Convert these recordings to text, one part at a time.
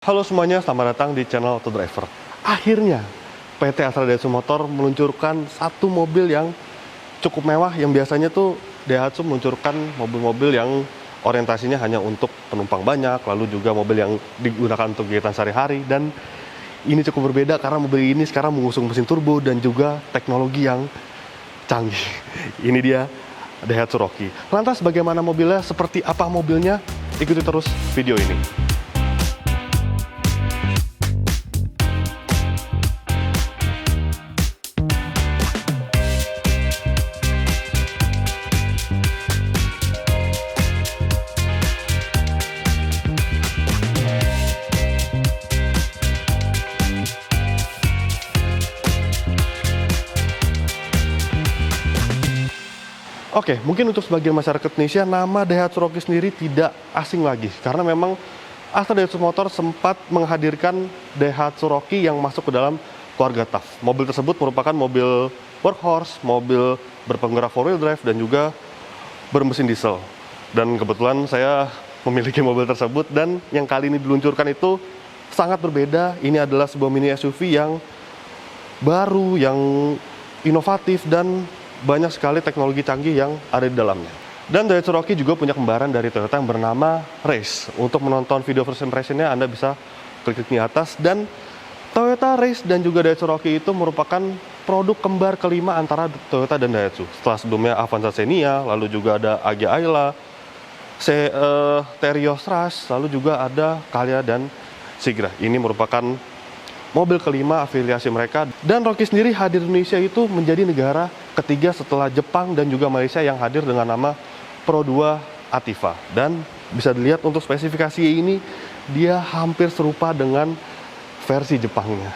Halo semuanya, selamat datang di channel Auto Driver. Akhirnya, PT Astra Daihatsu Motor meluncurkan satu mobil yang cukup mewah, yang biasanya tuh Daihatsu meluncurkan mobil-mobil yang orientasinya hanya untuk penumpang banyak, lalu juga mobil yang digunakan untuk kegiatan sehari-hari, dan ini cukup berbeda karena mobil ini sekarang mengusung mesin turbo dan juga teknologi yang canggih. Ini dia Daihatsu Rocky. Lantas bagaimana mobilnya, seperti apa mobilnya? Ikuti terus video ini. Oke, mungkin untuk sebagian masyarakat Indonesia, nama Daihatsu Rocky sendiri tidak asing lagi. Karena memang Astra Daihatsu Motor sempat menghadirkan Daihatsu Rocky yang masuk ke dalam keluarga TAF. Mobil tersebut merupakan mobil workhorse, mobil berpenggerak 4-wheel drive, dan juga bermesin diesel. Dan kebetulan saya memiliki mobil tersebut, dan yang kali ini diluncurkan itu sangat berbeda. Ini adalah sebuah mini SUV yang baru, yang inovatif, dan banyak sekali teknologi canggih yang ada di dalamnya. Dan Daihatsu Rocky juga punya kembaran dari Toyota yang bernama Race. Untuk menonton video first impression-nya, Anda bisa klik di atas. Dan Toyota Race dan juga Daihatsu Rocky itu merupakan produk kembar kelima antara Toyota dan Daihatsu. Setelah sebelumnya Avanza Xenia, lalu juga ada Agya Ayla, Terios Rush, lalu juga ada Calya dan Sigra. Ini merupakan mobil kelima afiliasi mereka. Dan Rocky sendiri hadir di Indonesia itu menjadi negara ketiga setelah Jepang dan juga Malaysia yang hadir dengan nama Pro 2 Ativa. Dan bisa dilihat untuk spesifikasi ini, dia hampir serupa dengan versi Jepangnya.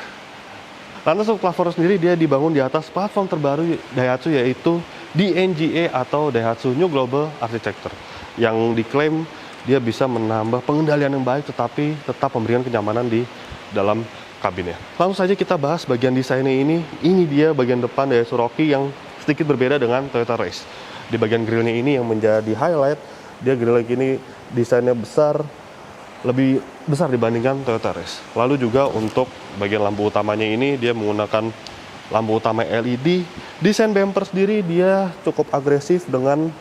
Lantas untuk platform sendiri, dia dibangun di atas platform terbaru Daihatsu, yaitu DNGA atau Daihatsu New Global Architecture, yang diklaim dia bisa menambah pengendalian yang baik tetapi tetap memberikan kenyamanan di dalam kabinnya. Langsung saja kita bahas bagian desainnya ini. Ini dia bagian depan Daihatsu Rocky yang sedikit berbeda dengan Toyota Race. Di bagian grillnya ini yang menjadi highlight, dia grill ini desainnya besar, lebih besar dibandingkan Toyota Race. Lalu juga untuk bagian lampu utamanya ini, dia menggunakan lampu utama LED. Desain bumper sendiri dia cukup agresif dengan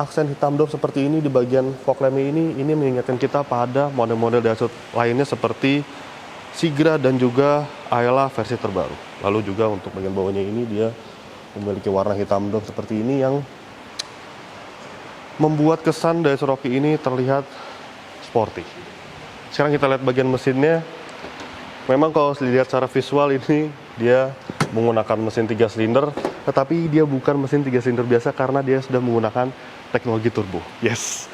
aksen hitam dop seperti ini di bagian fog lampnya ini. Ini mengingatkan kita pada model-model Daihatsu lainnya seperti Sigra dan juga Ayla versi terbaru. Lalu juga untuk bagian bawahnya ini dia memiliki warna hitam dop seperti ini yang membuat kesan Daihatsu Rocky ini terlihat sporty. Sekarang kita lihat bagian mesinnya. Memang kalau dilihat secara visual ini dia menggunakan mesin 3 silinder, tetapi dia bukan mesin 3 silinder biasa karena dia sudah menggunakan teknologi turbo. Yes.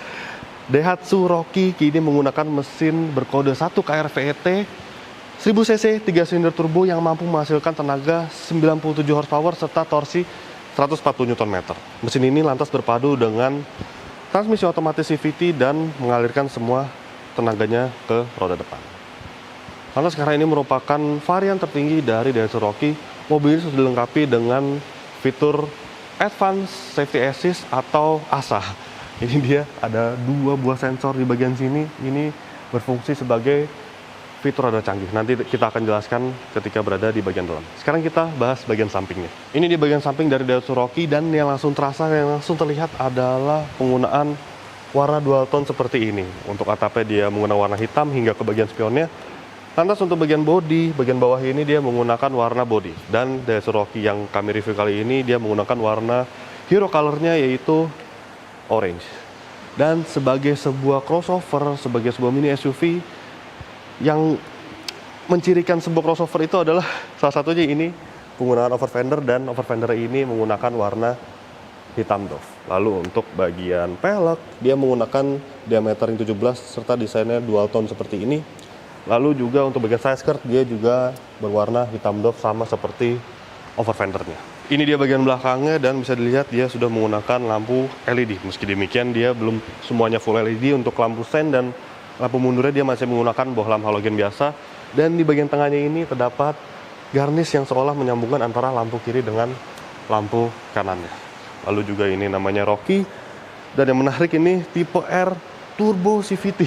Daihatsu Rocky kini menggunakan mesin berkode 1 KRVET 1000 cc 3 silinder turbo yang mampu menghasilkan tenaga 97 horsepower serta torsi 140 Nm. Mesin ini lantas berpadu dengan transmisi otomatis CVT dan mengalirkan semua tenaganya ke roda depan. Lantas sekarang ini merupakan varian tertinggi dari Daihatsu Rocky. Mobil ini sudah dilengkapi dengan fitur Advanced Safety Assist atau ASA. Ini dia ada 2 buah sensor di bagian sini. Ini berfungsi sebagai fitur rada canggih. Nanti kita akan jelaskan ketika berada di bagian dalam. Sekarang kita bahas bagian sampingnya. Ini di bagian samping dari Daihatsu Rocky, dan yang langsung terasa, yang langsung terlihat adalah penggunaan warna dual tone seperti ini. Untuk atapnya dia menggunakan warna hitam hingga ke bagian spionnya. Lantas untuk bagian bodi, bagian bawah ini dia menggunakan warna bodi. Dan Daihatsu Rocky yang kami review kali ini dia menggunakan warna hero colornya yaitu orange. Dan sebagai sebuah crossover, sebagai sebuah mini SUV, yang mencirikan sebuah crossover itu adalah salah satunya ini penggunaan over fender, dan over fender ini menggunakan warna hitam doff. Lalu untuk bagian pelek dia menggunakan diameter yang 17 serta desainnya dual tone seperti ini. Lalu juga untuk bagian side skirt dia juga berwarna hitam doff sama seperti over fendernya. Ini dia bagian belakangnya, dan bisa dilihat dia sudah menggunakan lampu LED. Meski demikian dia belum semuanya full LED. Untuk lampu sen dan lampu mundurnya dia masih menggunakan bohlam halogen biasa. Dan di bagian tengahnya ini terdapat garnish yang seolah menyambungkan antara lampu kiri dengan lampu kanannya. Lalu juga ini namanya Rocky. Dan yang menarik ini tipe R Turbo CVT.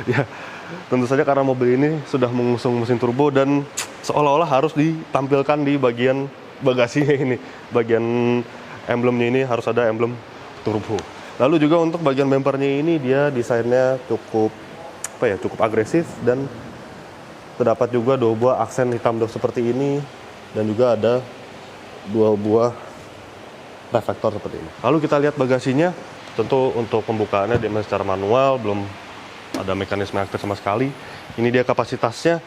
Ya, Tentu saja karena mobil ini sudah mengusung mesin turbo dan seolah-olah harus ditampilkan di bagian bagasinya ini. Bagian emblemnya ini harus ada emblem turbo. Lalu juga untuk bagian bumpernya ini dia desainnya cukup agresif dan terdapat juga 2 buah aksen hitam seperti ini dan juga ada 2 buah reflektor seperti ini. Lalu kita lihat bagasinya, tentu untuk pembukaannya dia masih secara manual, belum ada mekanisme aktif sama sekali. Ini dia kapasitasnya.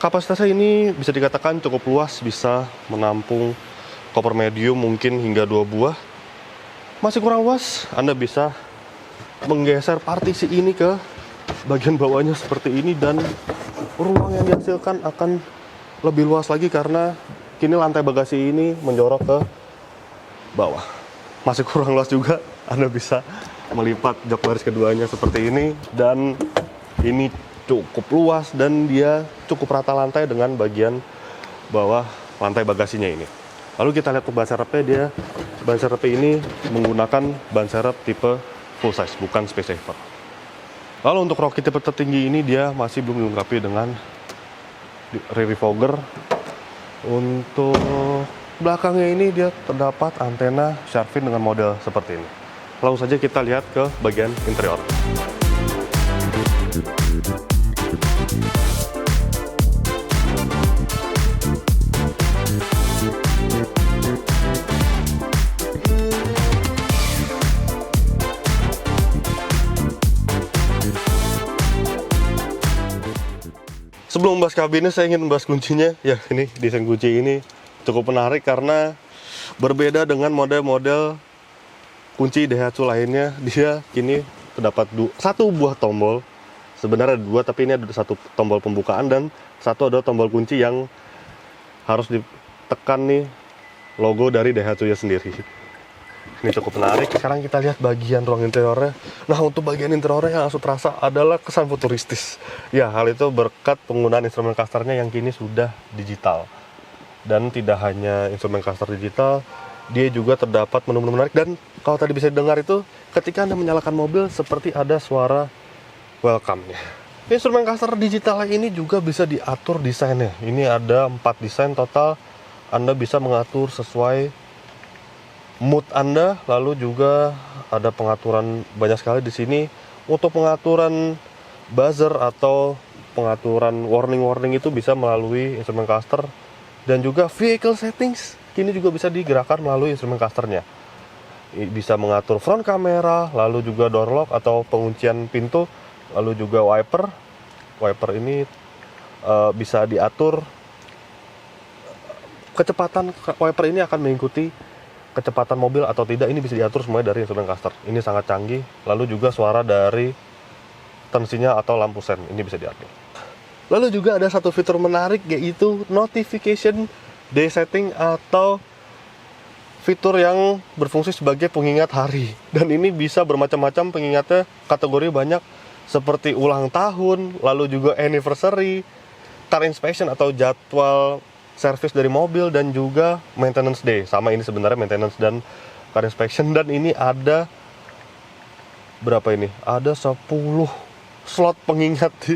Kapasitasnya ini bisa dikatakan cukup luas, bisa menampung koper medium mungkin hingga 2 buah. Masih kurang luas, Anda bisa menggeser partisi ini ke bagian bawahnya seperti ini dan ruang yang dihasilkan akan lebih luas lagi karena kini lantai bagasi ini menjorok ke bawah. Masih kurang luas juga, Anda bisa melipat jok baris keduanya seperti ini dan ini cukup luas dan dia cukup rata lantai dengan bagian bawah lantai bagasinya ini. Lalu kita lihat ke ban serepnya, dia ban serep ini menggunakan ban serep tipe full size, bukan space saver. Lalu untuk rocky tipe tertinggi ini dia masih belum dilengkapi dengan rear defogger. Untuk belakangnya ini dia terdapat antena shark fin dengan model seperti ini. Langsung saja kita lihat ke bagian interior. Sebelum membahas kabinnya, saya ingin membahas kuncinya. Ya, ini desain kunci ini cukup menarik karena berbeda dengan model-model kunci Daihatsu lainnya. Dia kini terdapat 1 buah tombol. Sebenarnya ada 2, tapi ini ada 1 tombol pembukaan dan 1 ada tombol kunci yang harus ditekan nih logo dari Daihatsu-nya sendiri. Ini cukup menarik. Sekarang kita lihat bagian ruang interiornya. Nah, untuk bagian interiornya yang langsung terasa adalah kesan futuristis. Ya, hal itu berkat penggunaan instrumen clusternya yang kini sudah digital. Dan tidak hanya instrumen cluster digital, dia juga terdapat menu-menu menarik. Dan kalau tadi bisa didengar itu, ketika Anda menyalakan mobil, seperti ada suara welcome-nya. Instrumen cluster digital ini juga bisa diatur desainnya. Ini ada 4 desain total. Anda bisa mengatur sesuai mood Anda, lalu juga ada pengaturan banyak sekali di sini. Untuk pengaturan buzzer atau pengaturan warning itu bisa melalui instrumen cluster dan juga vehicle settings kini juga bisa digerakkan melalui instrumen clusternya. Bisa mengatur front kamera, lalu juga door lock atau penguncian pintu, lalu juga wiper. Wiper ini bisa diatur kecepatan wiper ini akan mengikuti kecepatan mobil atau tidak, ini bisa diatur semuanya dari instrumen cluster. Ini sangat canggih. Lalu juga suara dari tensinya atau lampu sen, ini bisa diatur. Lalu juga ada satu fitur menarik yaitu notification day setting atau fitur yang berfungsi sebagai pengingat hari. Dan ini bisa bermacam-macam pengingatnya, kategori banyak seperti ulang tahun, lalu juga anniversary, car inspection atau jadwal service dari mobil, dan juga maintenance day. Sama ini sebenarnya maintenance dan car inspection. Dan ini ada berapa ini? Ada 10 slot pengingat di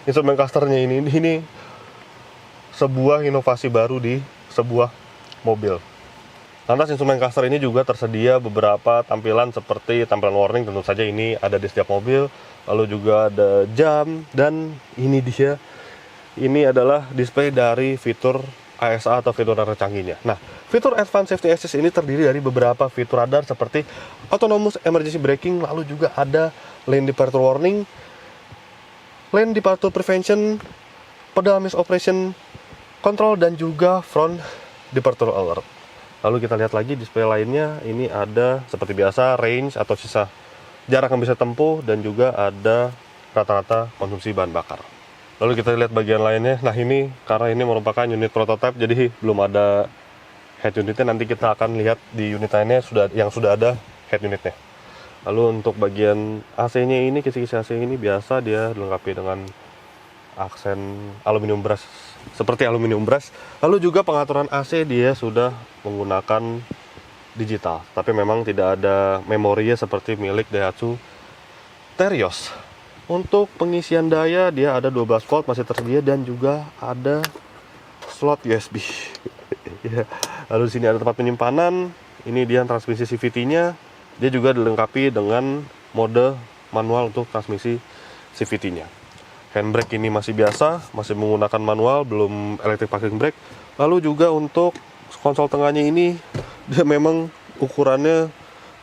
instrumen clusternya ini. Ini sebuah inovasi baru di sebuah mobil. Lantas instrumen cluster ini juga tersedia beberapa tampilan seperti tampilan warning, tentu saja ini ada di setiap mobil. Lalu juga ada jam, dan ini dia. Ini adalah display dari fitur ASA atau fitur radar canggihnya. Nah, fitur Advanced Safety Assist ini terdiri dari beberapa fitur radar seperti Autonomous Emergency Braking, lalu juga ada Lane Departure Warning, Lane Departure Prevention, Pedal Misoperation Control, dan juga Front Departure Alert. Lalu kita lihat lagi display lainnya, ini ada seperti biasa range atau sisa jarak yang bisa tempuh, dan juga ada rata-rata konsumsi bahan bakar. Lalu kita lihat bagian lainnya. Nah, ini karena ini merupakan unit prototype, jadi belum ada head unitnya. Nanti kita akan lihat di unit lainnya yang sudah ada head unitnya. Lalu untuk bagian AC-nya ini, kisi-kisi AC ini biasa dia dilengkapi dengan aksen aluminium brush, seperti aluminium brush. Lalu juga pengaturan AC dia sudah menggunakan digital, tapi memang tidak ada memorinya seperti milik Daihatsu Terios. Untuk pengisian daya dia ada 12 volt masih tersedia dan juga ada slot USB. Ya. Lalu di sini ada tempat penyimpanan. Ini dia transmisi CVT-nya. Dia juga dilengkapi dengan mode manual untuk transmisi CVT-nya. Handbrake ini masih biasa, masih menggunakan manual, belum electric parking brake. Lalu juga untuk konsol tengahnya ini dia memang ukurannya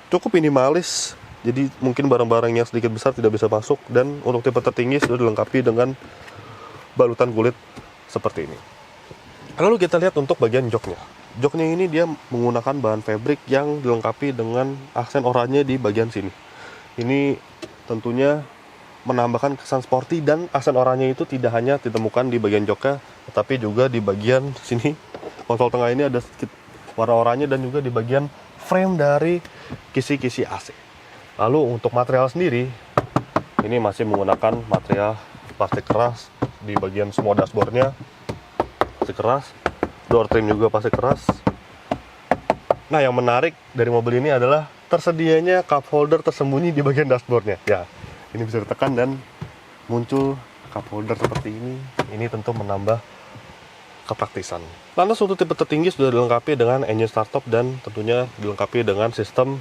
cukup minimalis. Jadi mungkin barang-barang yang sedikit besar tidak bisa masuk, dan untuk tipe tertinggi sudah dilengkapi dengan balutan kulit seperti ini. Lalu kita lihat untuk bagian joknya. Joknya ini dia menggunakan bahan fabric yang dilengkapi dengan aksen oranye di bagian sini. Ini tentunya menambahkan kesan sporty, dan aksen oranye itu tidak hanya ditemukan di bagian joknya, tetapi juga di bagian sini. Konsol tengah ini ada sedikit warna oranye dan juga di bagian frame dari kisi-kisi AC. Lalu untuk material sendiri, ini masih menggunakan material plastik keras di bagian semua dashboardnya, plastik keras, door trim juga plastik keras. Nah, yang menarik dari mobil ini adalah tersedianya cup holder tersembunyi di bagian dashboardnya. Ya, ini bisa ditekan dan muncul cup holder seperti ini. Ini tentu menambah kepraktisan. Lantas untuk tipe tertinggi sudah dilengkapi dengan engine start-stop dan tentunya dilengkapi dengan sistem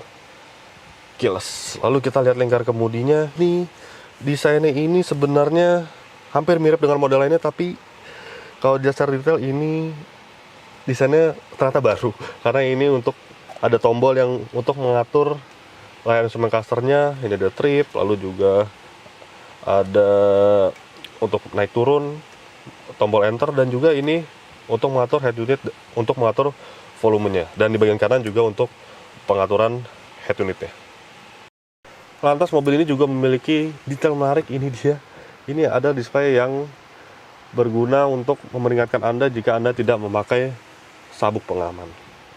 keyless. Lalu kita lihat lingkar kemudinya. Nih, desainnya ini sebenarnya hampir mirip dengan model lainnya, tapi kalau dilihat secara detail ini desainnya ternyata baru. Karena ini untuk ada tombol yang untuk mengatur layar instrumen clusternya. Ini ada trip, lalu juga ada untuk naik turun, tombol enter, dan juga ini untuk mengatur head unit, untuk mengatur volumenya. Dan di bagian kanan juga untuk pengaturan head unitnya. Lantas mobil ini juga memiliki detail menarik. Ini dia. Ini ada display yang berguna untuk memperingatkan Anda jika Anda tidak memakai sabuk pengaman.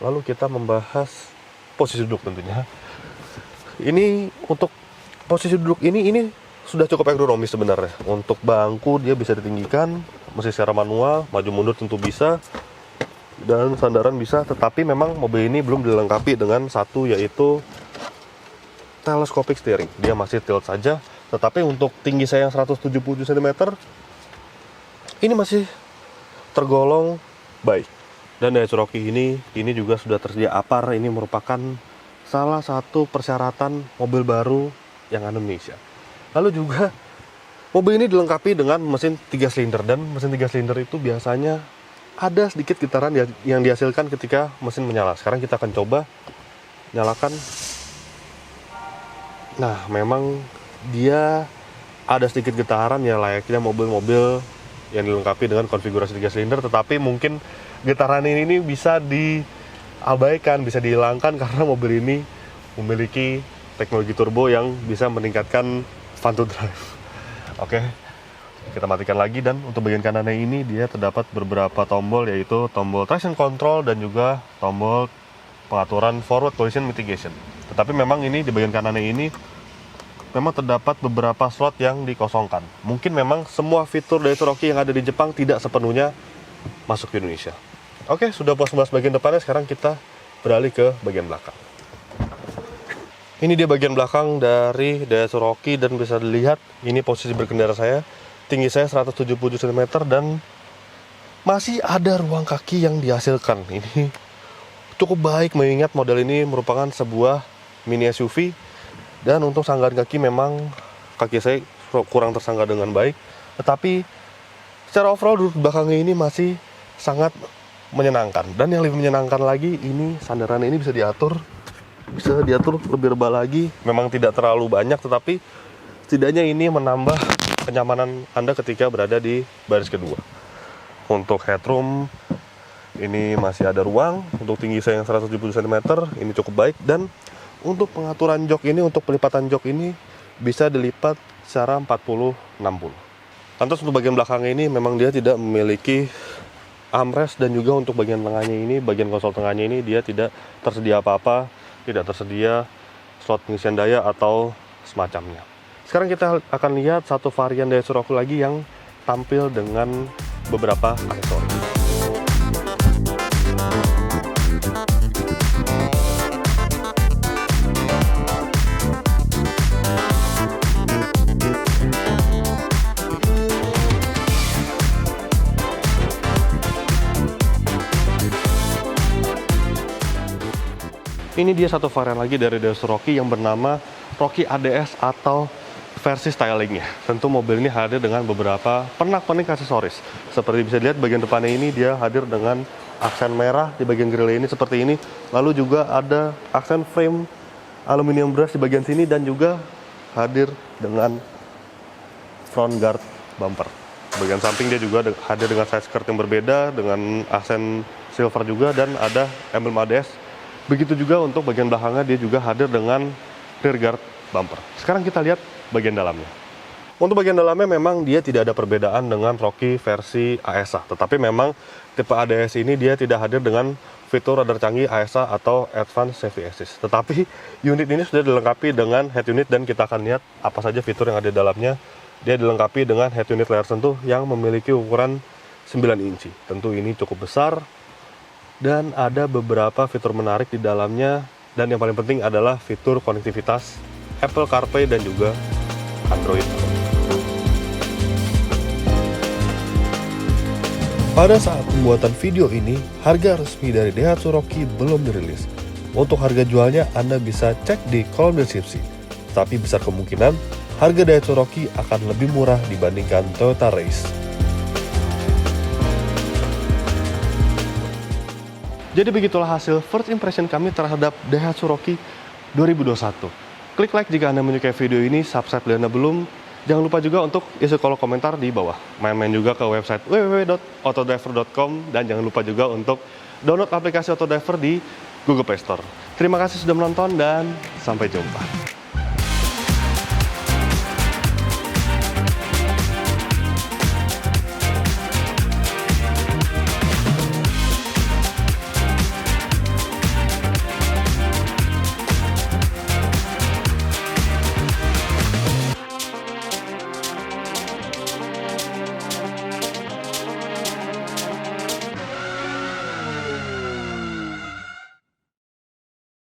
Lalu kita membahas posisi duduk tentunya. Ini untuk posisi duduk ini sudah cukup ergonomis sebenarnya. Untuk bangku dia bisa ditinggikan, mesin secara manual, maju mundur tentu bisa, dan sandaran bisa. Tetapi memang mobil ini belum dilengkapi dengan satu, yaitu telescopic steering. Dia masih tilt saja. Tetapi untuk tinggi saya yang 177 cm, ini masih tergolong baik. Dan dari Cherokee ini juga sudah tersedia APAR. Ini merupakan salah satu persyaratan mobil baru yang ada di Indonesia. Lalu juga mobil ini dilengkapi dengan mesin 3 silinder, dan mesin 3 silinder itu biasanya ada sedikit getaran yang dihasilkan ketika mesin menyala. Sekarang kita akan coba nyalakan. Nah, memang dia ada sedikit getaran ya, layaknya mobil-mobil yang dilengkapi dengan konfigurasi 3 silinder, tetapi mungkin getaran ini bisa diabaikan, bisa dihilangkan karena mobil ini memiliki teknologi turbo yang bisa meningkatkan fun to drive. Oke, kita matikan lagi, dan untuk bagian kanannya ini dia terdapat beberapa tombol, yaitu tombol traction control dan juga tombol pengaturan forward collision mitigation. Tetapi memang ini di bagian kanannya ini memang terdapat beberapa slot yang dikosongkan. Mungkin memang semua fitur dari Cherokee yang ada di Jepang tidak sepenuhnya masuk ke Indonesia. Oke, sudah puas membahas bagian depannya, sekarang kita beralih ke bagian belakang. Ini dia bagian belakang dari Cherokee, dan bisa dilihat ini posisi berkendara saya. Tinggi saya 177 cm dan masih ada ruang kaki yang dihasilkan. Ini cukup baik mengingat model ini merupakan sebuah mini SUV, dan untuk sanggahan kaki memang kaki saya kurang tersangga dengan baik, tetapi secara overall duduk belakangnya ini masih sangat menyenangkan. Dan yang lebih menyenangkan lagi, ini sandaran ini bisa diatur lebih rebah lagi. Memang tidak terlalu banyak, tetapi setidaknya ini menambah kenyamanan Anda ketika berada di baris kedua. Untuk headroom ini masih ada ruang. Untuk tinggi saya yang 170 cm ini cukup baik, dan untuk pengaturan jok ini, untuk pelipatan jok ini bisa dilipat secara 40-60. Lantas untuk bagian belakangnya ini memang dia tidak memiliki armrest, dan juga untuk bagian tengahnya ini, bagian konsol tengahnya ini dia tidak tersedia apa-apa, tidak tersedia slot pengisian daya atau semacamnya. Sekarang kita akan lihat satu varian dari Cherokee lagi yang tampil dengan beberapa aksesoris. Ini dia satu varian lagi dari Daihatsu Rocky yang bernama Rocky ADS atau versi stylingnya. Tentu mobil ini hadir dengan beberapa pernak-pernik aksesoris. Seperti bisa dilihat bagian depannya ini dia hadir dengan aksen merah di bagian grill ini seperti ini. Lalu juga ada aksen frame aluminium brush di bagian sini dan juga hadir dengan front guard bumper. Bagian samping dia juga hadir dengan side skirt yang berbeda dengan aksen silver juga dan ada emblem ADS. Begitu juga untuk bagian belakangnya dia juga hadir dengan rear guard bumper. Sekarang kita lihat bagian dalamnya. Untuk bagian dalamnya memang dia tidak ada perbedaan dengan Rocky versi ASA. Tetapi memang tipe ADS ini dia tidak hadir dengan fitur radar canggih ASA atau Advanced Safety Assist. Tetapi unit ini sudah dilengkapi dengan head unit dan kita akan lihat apa saja fitur yang ada di dalamnya. Dia dilengkapi dengan head unit layar sentuh yang memiliki ukuran 9 inci. Tentu ini cukup besar. Dan ada beberapa fitur menarik di dalamnya, dan yang paling penting adalah fitur konektivitas Apple CarPlay dan juga Android. Pada saat pembuatan video ini, harga resmi dari Daihatsu Rocky belum dirilis. Untuk harga jualnya Anda bisa cek di kolom deskripsi. Tapi besar kemungkinan harga Daihatsu Rocky akan lebih murah dibandingkan Toyota Race. Jadi begitulah hasil first impression kami terhadap Daihatsu Rocky 2021. Klik like jika Anda menyukai video ini, subscribe bila Anda belum. Jangan lupa juga untuk isi kolom komentar di bawah. Main-main juga ke website www.autodriver.com dan jangan lupa juga untuk download aplikasi Autodriver di Google Play Store. Terima kasih sudah menonton dan sampai jumpa.